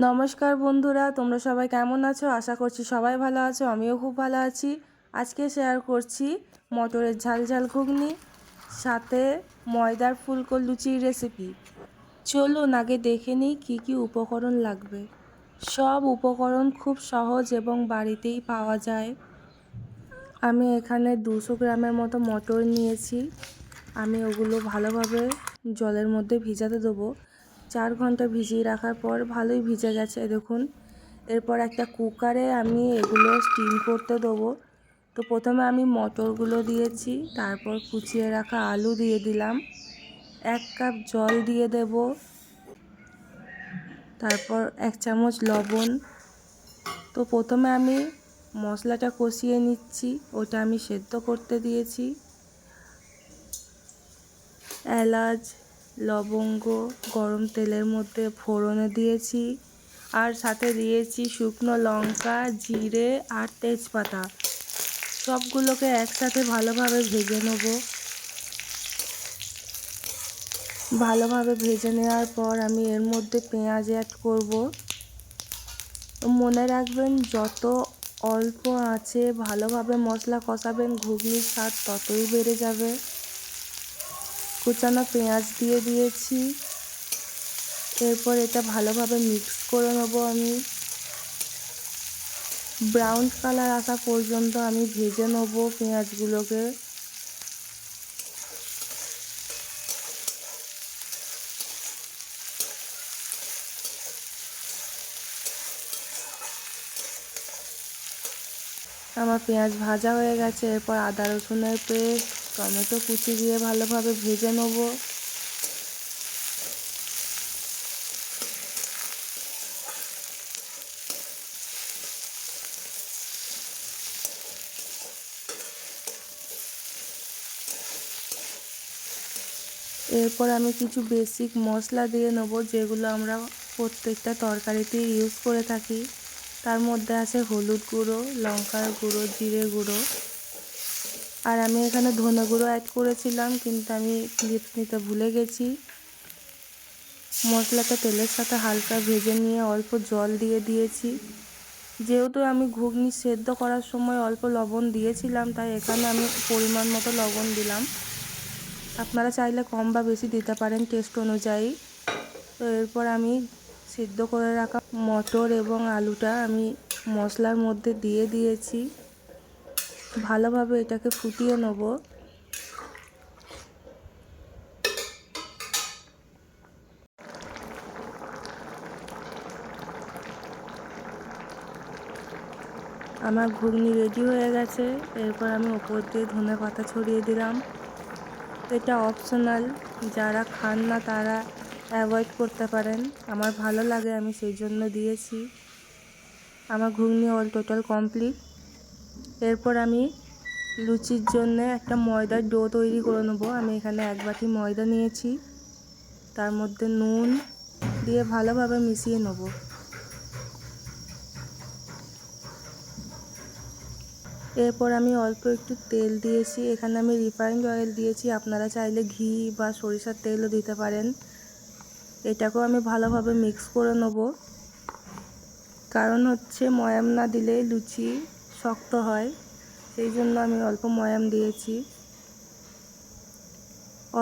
নমস্কার বন্ধুরা, তোমরা সবাই কেমন আছো? আশা করছি সবাই ভালো আছো। আমিও খুব ভালো আছি। আজকে শেয়ার করছি মটরের ঝাল ঝাল ঘুগনি সাথে ময়দার ফুলকো লুচির রেসিপি। চলুন আগে দেখে নিই কী কী উপকরণ লাগবে। সব উপকরণ খুব সহজ এবং বাড়িতেই পাওয়া যায়। আমি এখানে 200 গ্রামের মতো মটর নিয়েছি। আমি ওগুলো ভালোভাবে জলের মধ্যে ভিজাতে দেবো। 4 ঘন্টা ভিজিয়ে রাখার পর ভালোই ভিজে গেছে দেখুন। এরপর একটা কুকারে আমি এগুলো স্টিম করতে দেবো। তো প্রথমে আমি মটরগুলো দিয়েছি, তারপর কুচিয়ে রাখা আলু দিয়ে দিলাম, 1 কাপ জল দিয়ে দেব, তারপর 1 চামচ লবণ। তো প্রথমে আমি মশলাটা কষিয়ে নিচ্ছি, ওটা আমি সেদ্ধ করতে দিয়েছি। এলাচ, লবঙ্গ গরম তেলের মধ্যে ফোড়নে দিয়েছি, আর সাথে দিয়েছি শুকনো লঙ্কা, জিরে আর তেজপাতা। সবগুলোকে একসাথে ভালোভাবে ভেজে নেব। ভালোভাবে ভেজে নেওয়ার পর আমি এর মধ্যে পেঁয়াজ অ্যাড করব। মনে রাখবেন, যত অল্প আঁচে ভালোভাবে মশলা কষাবেন ঘুগনির স্বাদ ততই বেড়ে যাবে। কুচানো পেঁয়াজ দিয়ে দিয়েছি। এরপর এটা ভালোভাবে মিক্স করে নেব। আমি ব্রাউন কালার আসা পর্যন্ত আমি ভেজে নেব পেঁয়াজগুলোকে। আমার পেঁয়াজ ভাজা হয়ে গেছে। এরপর আদা রসুনের পেস্ট, টমেটো কুচি দিয়ে ভালোভাবে ভেজে নেব। এরপর আমি কিছু বেসিক মশলা দিয়ে নেব, যেগুলো আমরা প্রত্যেকটা তরকারিতেই ইউজ করে থাকি। তার মধ্যে আছে হলুদ গুঁড়ো, লঙ্কার গুঁড়ো, জিরে গুঁড়ো, আর আমি এখানে ধনে গুঁড়ো অ্যাড করেছিলাম, কিন্তু আমি ক্লিপস নিতে ভুলে গেছি। মশলাটা তেলের সাথে হালকা ভেজে নিয়ে অল্প জল দিয়ে দিয়েছি। যেহেতু আমি ঘুগনি সেদ্ধ করার সময় অল্প লবণ দিয়েছিলাম, তাই এখানে আমি পরিমাণ মতো লবণ দিলাম। আপনারা চাইলে কম বা বেশি দিতে পারেন টেস্ট অনুযায়ী। তো এরপর আমি সিদ্ধ করে রাখা মটর এবং আলুটা আমি মশলার মধ্যে দিয়ে দিয়েছি। ভালোভাবে এটাকে ফুটিয়ে নেব। আমার ঘুগনি রেডি হয়ে গেছে। এরপর আমি ওপর দিয়ে ধনে পাতা ছড়িয়ে দিলাম। এটা অপশনাল, যারা খান না তারা অ্যাভয়েড করতে পারেন। আমার ভালো লাগে, আমি সেই জন্য দিয়েছি। আমার ঘুগনি অল টোটাল কমপ্লিট। এরপর আমি লুচির জন্য একটা ময়দার ডো তৈরি করে নেব। আমি এখানে 1 বাটি ময়দা নিয়েছি, তার মধ্যে নুন দিয়ে ভালোভাবে মিশিয়ে নেব। এরপর আমি অল্প একটু তেল দিয়েছি, এখানে আমি রিফাইন্ড অয়েল দিয়েছি। আপনারা চাইলে ঘি বা সরিষার তেলও দিতে পারেন। এটাকেও আমি ভালোভাবে মিক্স করে নেব, কারণ হচ্ছে ময়াম না দিলে লুচি শক্ত হয়, সেই জন্য আমি অল্প ময়াম দিয়েছি।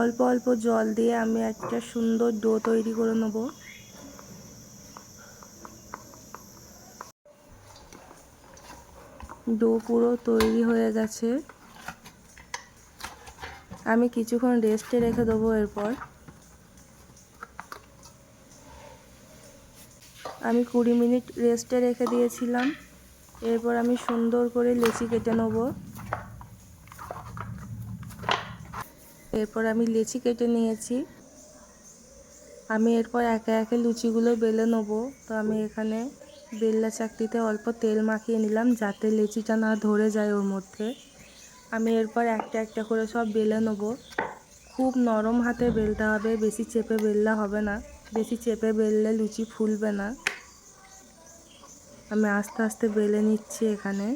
অল্প অল্প জল দিয়ে আমি একটা সুন্দর ডো তৈরি করে নেব। ডো পুরো তৈরি হয়ে গেছে। আমি কিছুক্ষণ রেস্টে রেখে দেবো। এরপর আমি 20 মিনিট রেস্টে রেখে দিয়েছিলাম। এরপর আমি সুন্দর করে লেচি কেটে নেব। এরপর আমি লেচি কেটে নিয়েছি। আমি এরপর একে একে লুচিগুলো বেলে নেব। তো আমি এখানে বেলনা চাকতিতে অল্প তেল মাখিয়ে নিলাম, যাতে লেচিটা না ধরে যায় ওর মধ্যে। আমি এরপর একটা একটা করে সব বেলে নেব। খুব নরম হাতে বেলতে হবে, বেশি চেপে বেললে হবে না। বেশি চেপে বেললে লুচি ফুলবে না। আমি আস্তে আস্তে বেলে নিচ্ছি এখানে।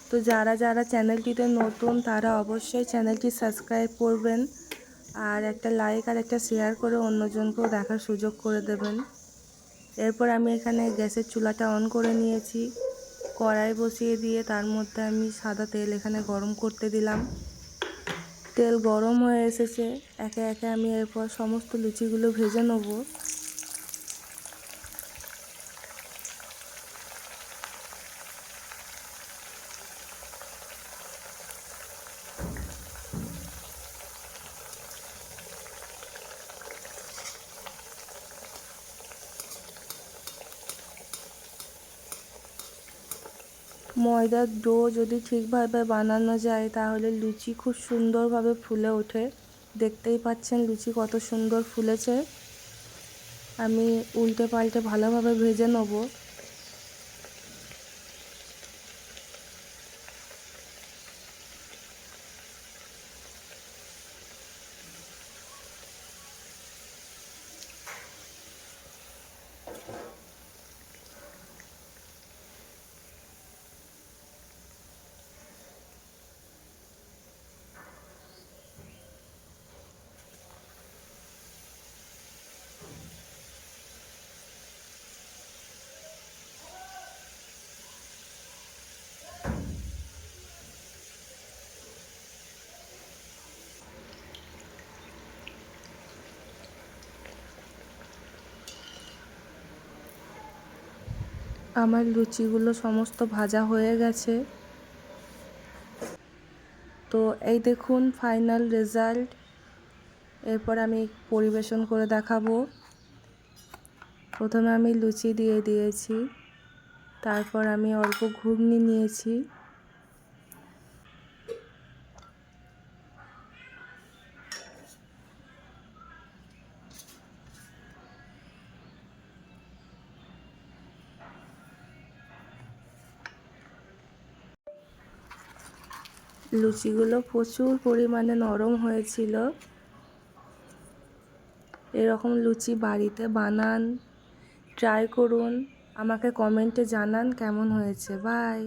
তো যারা যারা চ্যানেলটিতে নতুন তারা অবশ্যই চ্যানেলটি সাবস্ক্রাইব করবেন, আর একটা লাইক আর একটা শেয়ার করে অন্যজনকেও দেখার সুযোগ করে দেবেন। এরপর আমি এখানে গ্যাসের চুলাটা অন করে নিয়েছি, কড়াই বসিয়ে দিয়ে তার মধ্যে আমি সাদা তেল এখানে গরম করতে দিলাম। তেল গরম হয়ে এসেছে, একে একে আমি এরপর সমস্ত লুচিগুলো ভেজে নেব। ময়দার ডো যদি ঠিকভাবে বানানো যায় তাহলে লুচি খুব সুন্দরভাবে ফুলে ওঠে। দেখতেই পাচ্ছেন লুচি কত সুন্দর ফুলেছে। আমি উল্টে পাল্টে ভালোভাবে ভেজে নেব। আমার লুচিগুলো সমস্ত ভাজা হয়ে গেছে। তো এই দেখুন ফাইনাল রেজাল্ট। এরপর আমি পরিবেশন করে দেখাবো। প্রথমে আমি লুচি দিয়ে দিয়েছি, তারপর আমি অল্প ঘুগনি নিয়েছি। লুচিগুলো প্রচুর পরিমাণে নরম হয়েছিল। এরকম লুচি বাড়িতে বানান, ট্রাই করুন, আমাকে কমেন্টে জানান কেমন হয়েছে। বাই।